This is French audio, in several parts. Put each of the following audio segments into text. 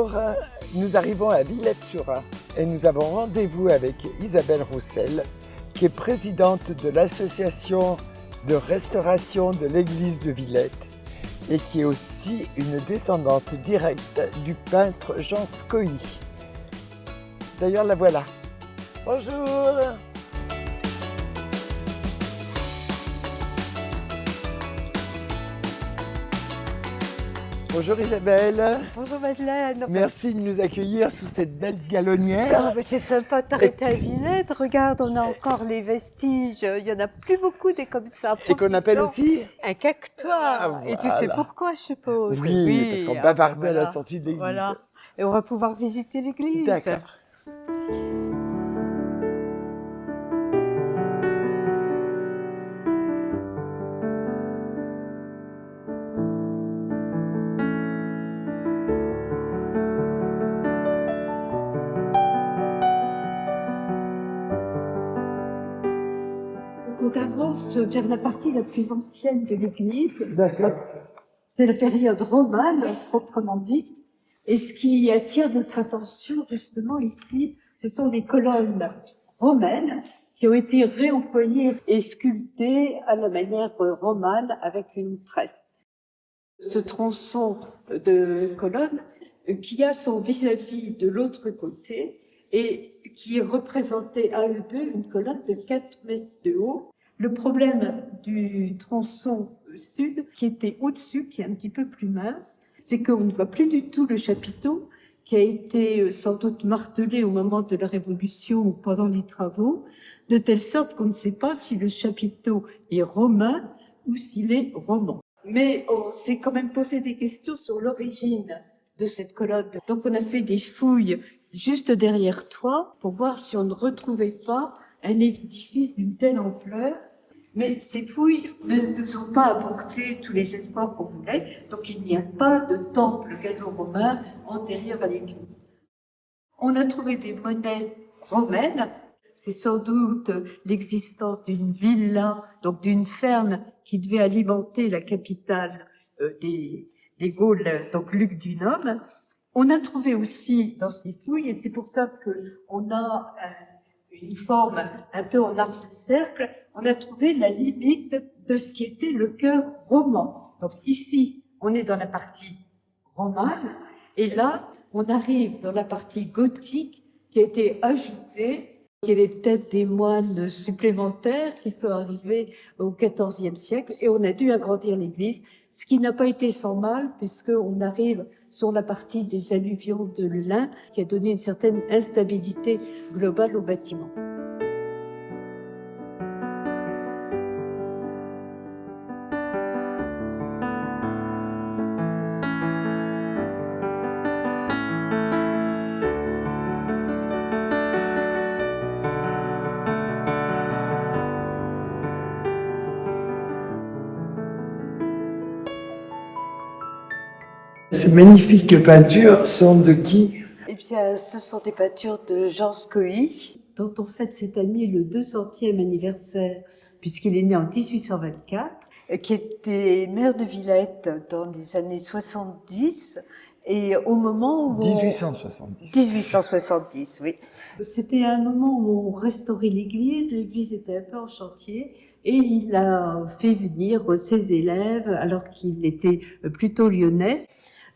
Bonjour, nous arrivons à Villette-sur-Ain et nous avons rendez-vous avec Isabelle Roussel, qui est présidente de l'association de restauration de l'église de Villette et qui est aussi une descendante directe du peintre Jean Scohy. D'ailleurs, la voilà. Bonjour. Bonjour Isabelle. Bonjour Madeleine. Merci de nous accueillir sous cette belle galonnière. Oh, mais c'est sympa de t'arrêter à Villette. Regarde, on a encore les vestiges. Il n'y en a plus beaucoup des comme ça. Et qu'on appelle aussi un cactois. Voilà. Et tu sais pourquoi, je suppose. Oui, parce qu'on bavardait à la sortie de l'église. Voilà. Et on va pouvoir visiter l'église. D'accord. On avance vers la partie la plus ancienne de l'église. D'accord. C'est la période romane, proprement dite. Et ce qui attire notre attention, justement, ici, ce sont des colonnes romaines qui ont été réemployées et sculptées à la manière romane avec une tresse. Ce tronçon de colonne qui a son vis-à-vis de l'autre côté et qui est représenté à eux deux une colonne de 4 mètres de haut. Le problème du tronçon sud, qui était au-dessus, qui est un petit peu plus mince, c'est qu'on ne voit plus du tout le chapiteau qui a été sans doute martelé au moment de la Révolution ou pendant les travaux, de telle sorte qu'on ne sait pas si le chapiteau est romain ou s'il est roman. Mais on s'est quand même posé des questions sur l'origine de cette colonne. Donc on a fait des fouilles juste derrière toi pour voir si on ne retrouvait pas un édifice d'une telle ampleur. Mais ces fouilles ne nous ont pas apporté tous les espoirs qu'on voulait, donc il n'y a pas de temple gallo-romain antérieur à l'église. On a trouvé des monnaies romaines, c'est sans doute l'existence d'une villa, donc d'une ferme qui devait alimenter la capitale des Gaules, donc Luc du Nome. On a trouvé aussi dans ces fouilles, et c'est pour ça qu'on a une forme un peu en arc de cercle, on a trouvé la limite de ce qui était le cœur roman. Donc ici, on est dans la partie romane, et là, on arrive dans la partie gothique qui a été ajoutée. Il y avait peut-être des moines supplémentaires qui sont arrivés au XIVe siècle, et on a dû agrandir l'église, ce qui n'a pas été sans mal, puisqu'on arrive sur la partie des alluvions de l'Ain, qui a donné une certaine instabilité globale au bâtiment. Ces magnifiques peintures sont de qui? Eh bien, ce sont des peintures de Jean Scohy, dont on fête cette année le 200e anniversaire, puisqu'il est né en 1824, qui était maire de Villette dans les années 70, et au moment où... 1870. 1870, oui. C'était un moment où on restaurait l'église était un peu en chantier, et il a fait venir ses élèves, alors qu'il était plutôt lyonnais.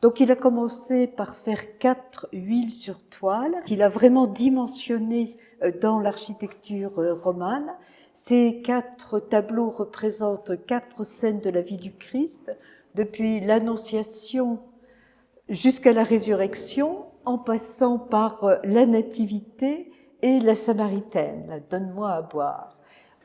Donc il a commencé par faire 4 huiles sur toile, qu'il a vraiment dimensionné dans l'architecture romane. Ces 4 tableaux représentent 4 scènes de la vie du Christ, depuis l'Annonciation jusqu'à la résurrection, en passant par la Nativité et la Samaritaine, la Donne-moi à boire.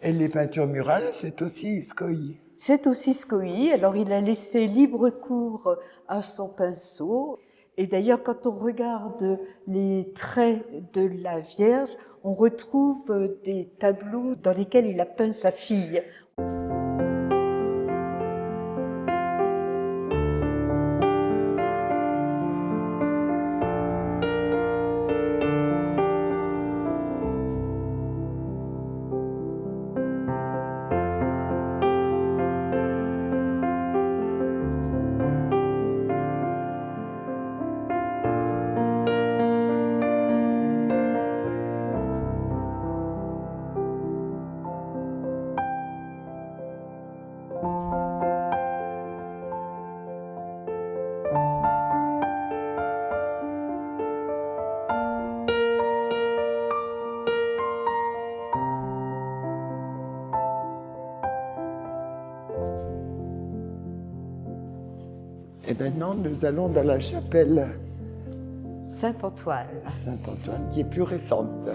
Et les peintures murales, c'est aussi Scohy. C'est aussi Scohy. Alors il a laissé libre cours à son pinceau. Et d'ailleurs, quand on regarde les traits de la Vierge, on retrouve des tableaux dans lesquels il a peint sa fille. Et maintenant, nous allons dans la chapelle Saint-Antoine. Saint-Antoine, qui est plus récente.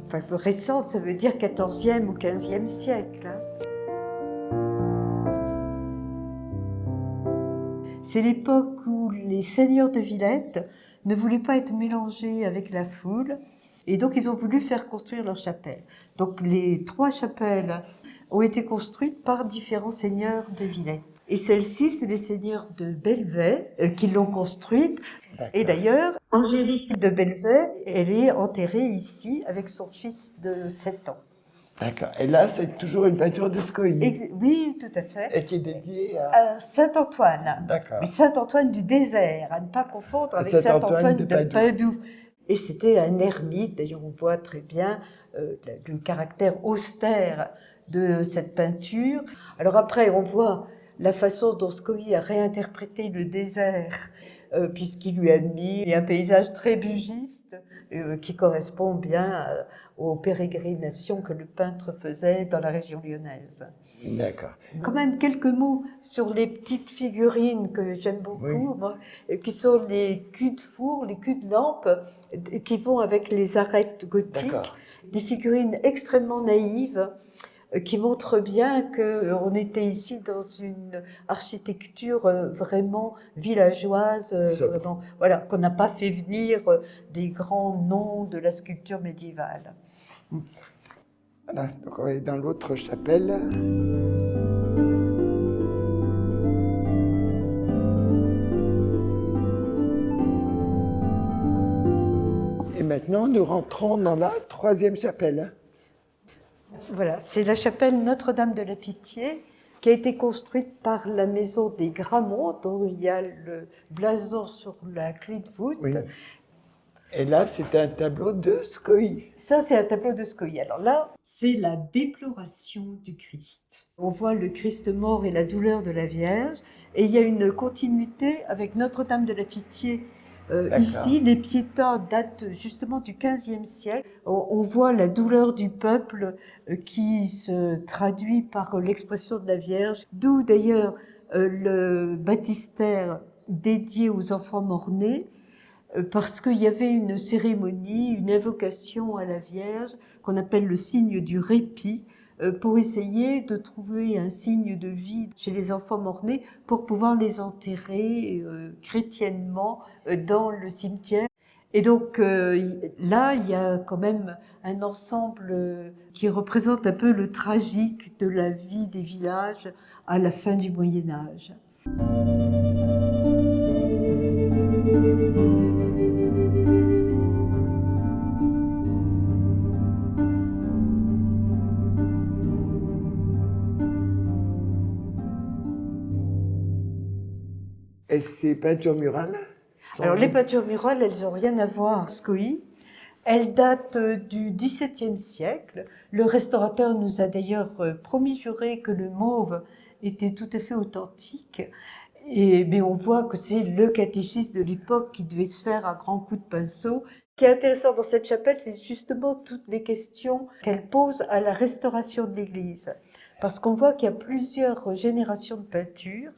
Enfin, plus récente, ça veut dire 14e ou 15e siècle. C'est l'époque où les seigneurs de Villette ne voulaient pas être mélangés avec la foule, et donc ils ont voulu faire construire leur chapelle. Donc les 3 chapelles ont été construites par différents seigneurs de Villette. Et celle-ci, c'est les seigneurs de Bellevay qui l'ont construite. Et d'ailleurs, Angélique de Bellevay, elle est enterrée ici avec son fils de 7 ans. D'accord. Et là, c'est toujours une peinture de Scoï. Oui, tout à fait. Et qui est dédiée à Saint-Antoine. D'accord. Mais Saint-Antoine du désert, à ne pas confondre avec Saint-Antoine de Padoue. Et c'était un ermite, d'ailleurs on voit très bien le caractère austère de cette peinture. Alors après, on voit la façon dont Scoï a réinterprété le désert, puisqu'il lui a mis un paysage très bugiste, qui correspond bien aux pérégrinations que le peintre faisait dans la région lyonnaise. D'accord. Quand même quelques mots sur les petites figurines que j'aime beaucoup, moi, qui sont les culs de four, les culs de lampe, qui vont avec les arêtes gothiques. Des figurines extrêmement naïves, qui montrent bien qu'on était ici dans une architecture vraiment villageoise, vraiment, voilà, qu'on n'a pas fait venir des grands noms de la sculpture médiévale. Voilà, donc on est dans l'autre chapelle. Et maintenant, nous rentrons dans la 3e chapelle. Voilà, c'est la chapelle Notre-Dame de la Pitié qui a été construite par la maison des Gramont, dont il y a le blason sur la clé de voûte. Oui. Et là, c'est un tableau de Scoï. Ça, c'est un tableau de Scoï. Alors là, c'est la déploration du Christ. On voit le Christ mort et la douleur de la Vierge. Et il y a une continuité avec Notre-Dame de la Pitié. Ici, les Pietà datent justement du XVe siècle. On voit la douleur du peuple qui se traduit par l'expression de la Vierge, d'où d'ailleurs le baptistère dédié aux enfants mort-nés, parce qu'il y avait une cérémonie, une invocation à la Vierge qu'on appelle le signe du répit, pour essayer de trouver un signe de vie chez les enfants mort-nés pour pouvoir les enterrer chrétiennement dans le cimetière. Et donc là, il y a quand même un ensemble qui représente un peu le tragique de la vie des villages à la fin du Moyen Âge. Et ces peintures murales Alors les peintures murales, elles n'ont rien à voir, Scoï. Elles datent du XVIIe siècle. Le restaurateur nous a d'ailleurs promis juré que le mauve était tout à fait authentique. Mais on voit que c'est le catéchisme de l'époque qui devait se faire à grands coups de pinceau. Ce qui est intéressant dans cette chapelle, c'est justement toutes les questions qu'elle pose à la restauration de l'église. Parce qu'on voit qu'il y a plusieurs générations de peintures.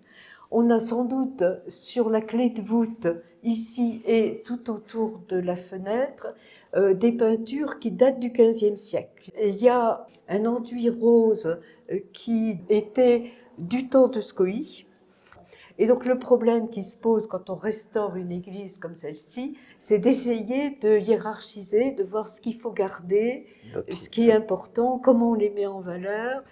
On a sans doute sur la clé de voûte, ici et tout autour de la fenêtre, des peintures qui datent du XVe siècle. Et il y a un enduit rose qui était du temps de Scoï. Et donc le problème qui se pose quand on restaure une église comme celle-ci, c'est d'essayer de hiérarchiser, de voir ce qu'il faut garder, ce qui est important, comment on les met en valeur.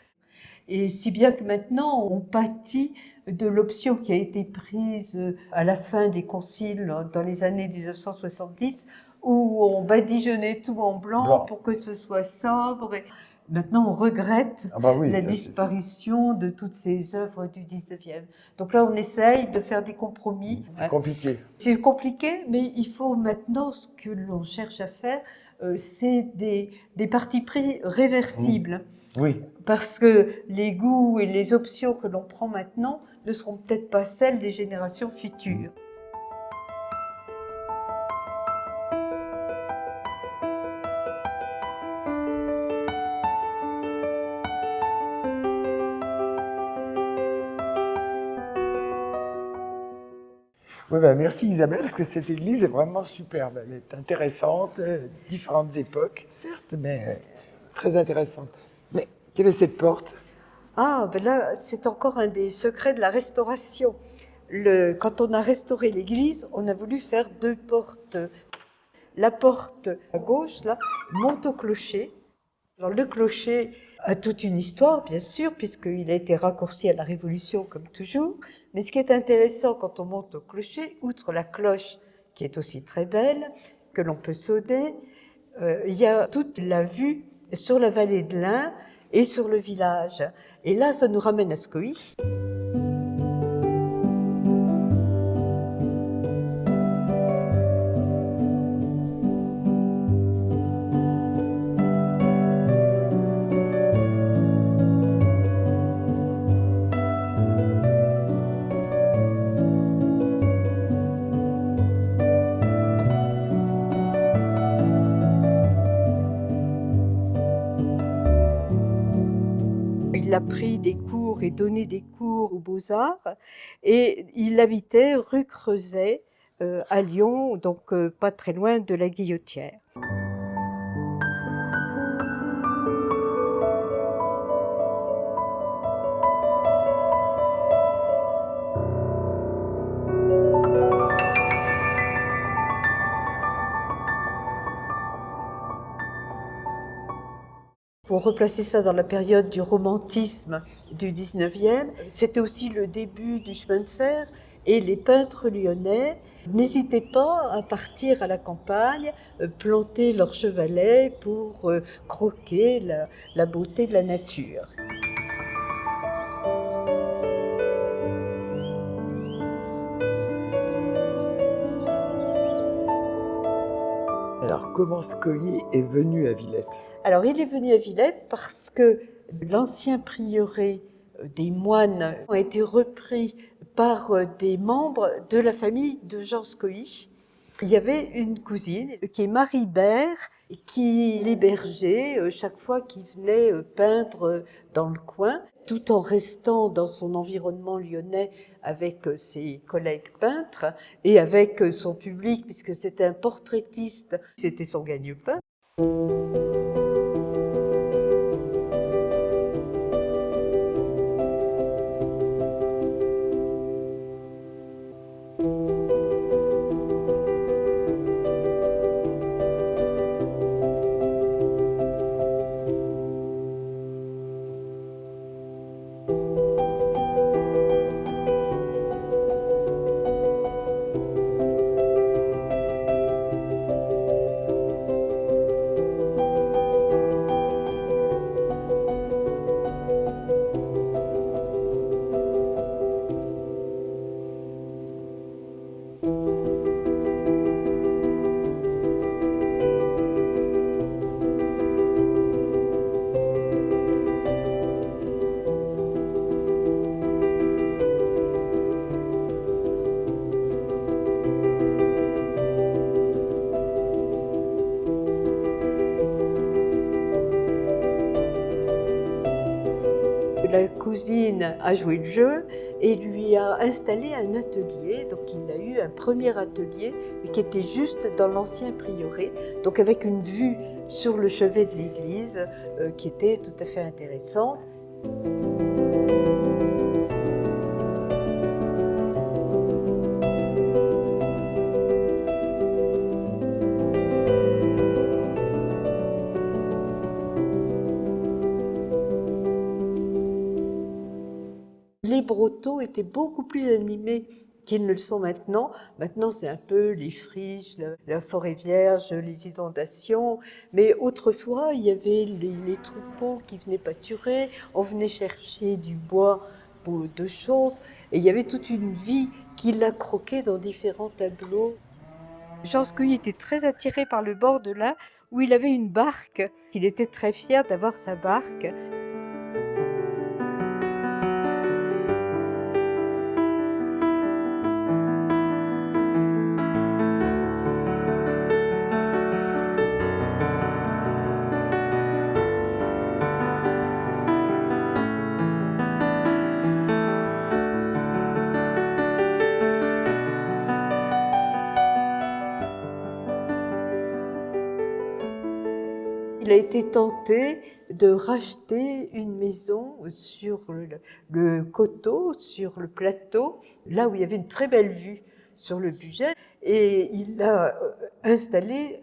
Et si bien que maintenant, on pâtit de l'option qui a été prise à la fin des conciles dans les années 1970, où on badigeonnait tout en blanc pour que ce soit sobre. Et maintenant, on regrette la disparition de toutes ces œuvres du 19e. Donc là, on essaye de faire des compromis. C'est compliqué. C'est compliqué, mais il faut maintenant, ce que l'on cherche à faire, c'est des partis pris réversibles. Oui. Parce que les goûts et les options que l'on prend maintenant ne seront peut-être pas celles des générations futures. Oui, ben merci Isabelle, parce que cette église est vraiment superbe. Elle est intéressante, différentes époques, certes, mais très intéressante. Mais quelle est cette porte? Ah, ben là, c'est encore un des secrets de la restauration. Quand on a restauré l'église, on a voulu faire deux portes. La porte à gauche, là, monte au clocher. Alors le clocher a toute une histoire, bien sûr, puisqu'il a été raccourci à la Révolution, comme toujours. Mais ce qui est intéressant quand on monte au clocher, outre la cloche, qui est aussi très belle, que l'on peut sonner, il y a toute la vue sur la vallée de l'Ain et sur le village. Et là, ça nous ramène à Scoï. Il a pris des cours et donné des cours aux Beaux-Arts et il habitait rue Creuset à Lyon, donc pas très loin de la Guillotière. Pour replacer ça dans la période du romantisme du 19e, c'était aussi le début du chemin de fer et les peintres lyonnais n'hésitaient pas à partir à la campagne, planter leurs chevalets pour croquer la beauté de la nature. Alors, comment Scoilly est venu à Villette? Alors, il est venu à Villette parce que l'ancien prieuré des moines a été repris par des membres de la famille de Jean Scoilly. Il y avait une cousine qui est Marie Bert qui l'hébergeait chaque fois qu'il venait peindre dans le coin, tout en restant dans son environnement lyonnais avec ses collègues peintres et avec son public, puisque c'était un portraitiste, c'était son gagne-pain. La cousine a joué le jeu et lui a installé un atelier. Donc il a eu un premier atelier qui était juste dans l'ancien prieuré, donc avec une vue sur le chevet de l'église qui était tout à fait intéressante. Les Brotteaux étaient beaucoup plus animés qu'ils ne le sont maintenant. Maintenant, c'est un peu les friches, la forêt vierge, les inondations. Mais autrefois, il y avait les troupeaux qui venaient pâturer. On venait chercher du bois de chauffe. Et il y avait toute une vie qui l'a croqué dans différents tableaux. Jean Scoilly était très attiré par le bord de l'Ain où il avait une barque. Il était très fier d'avoir sa barque. il a été tenté de racheter une maison sur le coteau, sur le plateau, là où il y avait une très belle vue sur le Bugey, et il a installé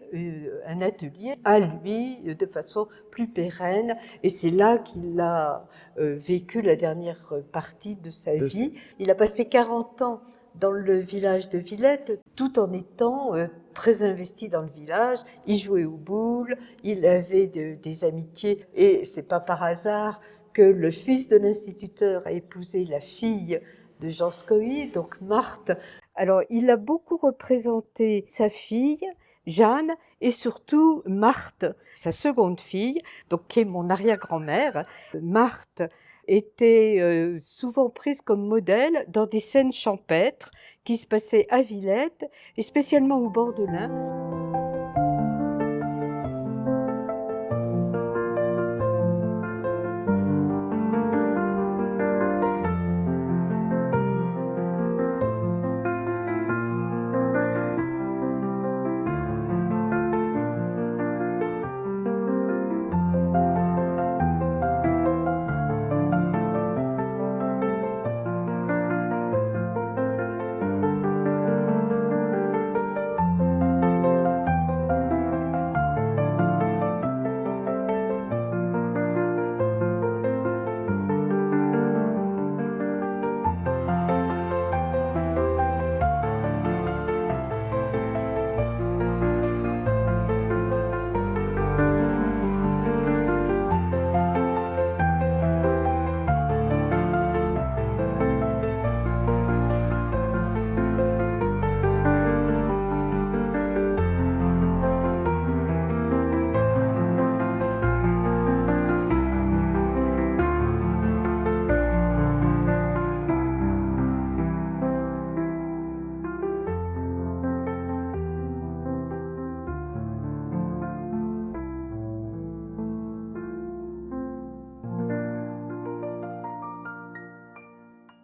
un atelier à lui de façon plus pérenne, et c'est là qu'il a vécu la dernière partie de sa vie. Il a passé 40 ans dans le village de Villette, tout en étant très investi dans le village. Il jouait aux boules, il avait des amitiés, et c'est pas par hasard que le fils de l'instituteur a épousé la fille de Jean Scoï, donc Marthe. Alors, il a beaucoup représenté sa fille, Jeanne, et surtout Marthe, sa seconde fille, donc qui est mon arrière-grand-mère. Marthe était souvent prise comme modèle dans des scènes champêtres qui se passaient à Villette, et spécialement au bord de l'Ain.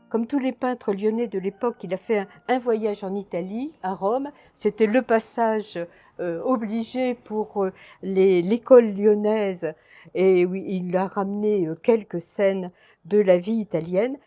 Comme tous les peintres lyonnais de l'époque, il a fait un voyage en Italie, à Rome. C'était le passage obligé pour l'école lyonnaise, et oui, il a ramené quelques scènes de la vie italienne.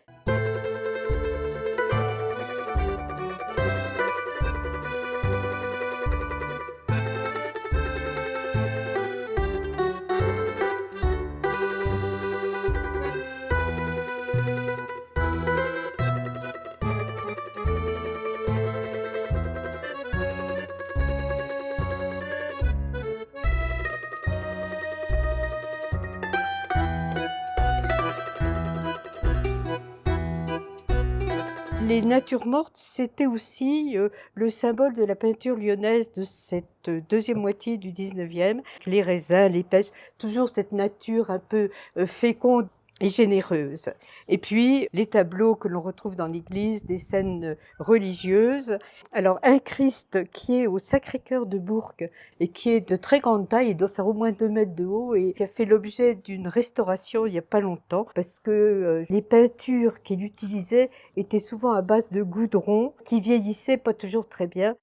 Les natures mortes, c'était aussi le symbole de la peinture lyonnaise de cette deuxième moitié du 19e. Les raisins, les pêches, toujours cette nature un peu féconde et généreuse. Et puis, les tableaux que l'on retrouve dans l'église, des scènes religieuses. Alors, un Christ qui est au Sacré-Cœur de Bourg et qui est de très grande taille, il doit faire au moins 2 mètres de haut, et qui a fait l'objet d'une restauration il n'y a pas longtemps, parce que les peintures qu'il utilisait étaient souvent à base de goudron, qui vieillissaient pas toujours très bien.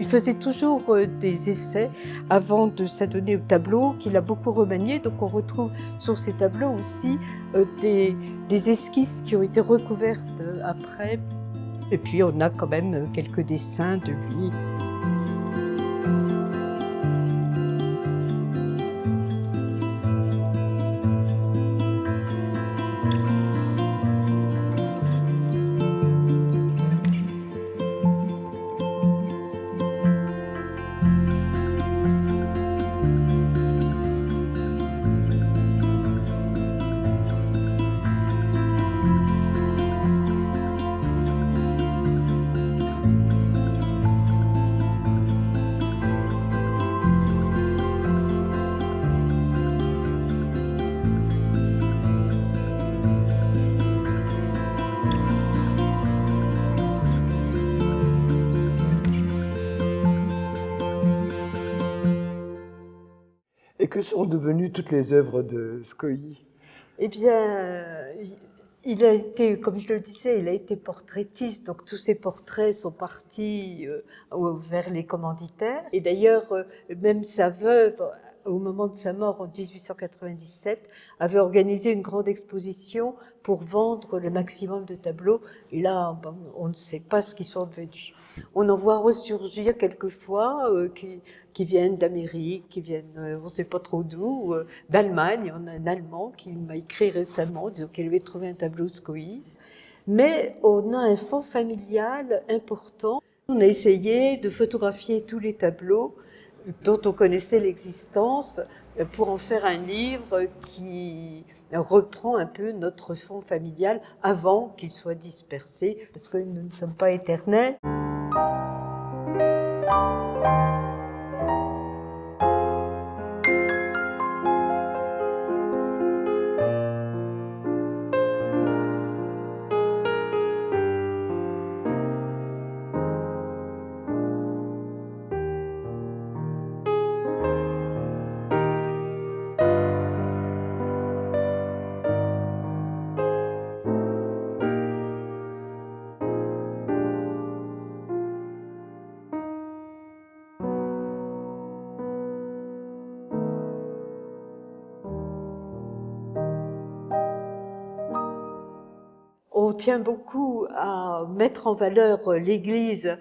Il faisait toujours des essais avant de s'adonner au tableau, qu'il a beaucoup remanié. Donc on retrouve sur ces tableaux aussi des esquisses qui ont été recouvertes après. Et puis on a quand même quelques dessins de lui. que sont devenues toutes les œuvres de Scoï? Eh bien, il a été, comme je le disais, il a été portraitiste, donc tous ses portraits sont partis vers les commanditaires. Et d'ailleurs, même sa veuve, au moment de sa mort en 1897, avait organisé une grande exposition pour vendre le maximum de tableaux. Et là, bon, on ne sait pas ce qu'ils sont devenus. On en voit ressurgir quelquefois qui viennent d'Amérique, qui viennent, on ne sait pas trop d'où, d'Allemagne. On a un Allemand qui m'a écrit récemment, disant qu'il avait trouvé un tableau Scoï. Mais on a un fond familial important. On a essayé de photographier tous les tableaux dont on connaissait l'existence pour en faire un livre qui reprend un peu notre fond familial avant qu'il soit dispersé, parce que nous ne sommes pas éternels. On tient beaucoup à mettre en valeur l'Église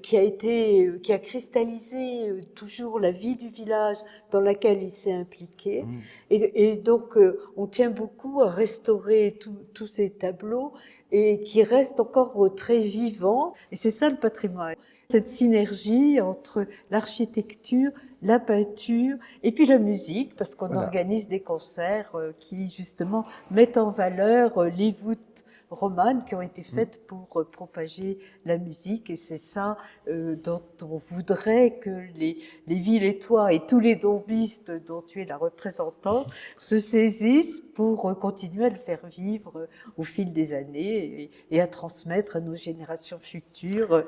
qui a cristallisé toujours la vie du village dans laquelle il s'est impliqué. Et donc, on tient beaucoup à restaurer tous ces tableaux et qui restent encore très vivants. Et c'est ça le patrimoine. Cette synergie entre l'architecture, la peinture et puis la musique, parce qu'on organise des concerts qui justement mettent en valeur les voûtes romanes qui ont été faites pour propager la musique, et c'est ça dont on voudrait que les Villetois et tous les dombistes dont tu es la représentante se saisissent pour continuer à le faire vivre au fil des années et à transmettre à nos générations futures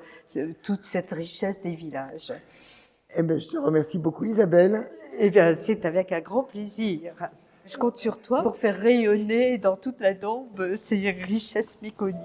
toute cette richesse des villages. Eh bien, je te remercie beaucoup, Isabelle. Eh bien, c'est avec un grand plaisir. Je compte sur toi pour faire rayonner dans toute la Dombe ces richesses méconnues.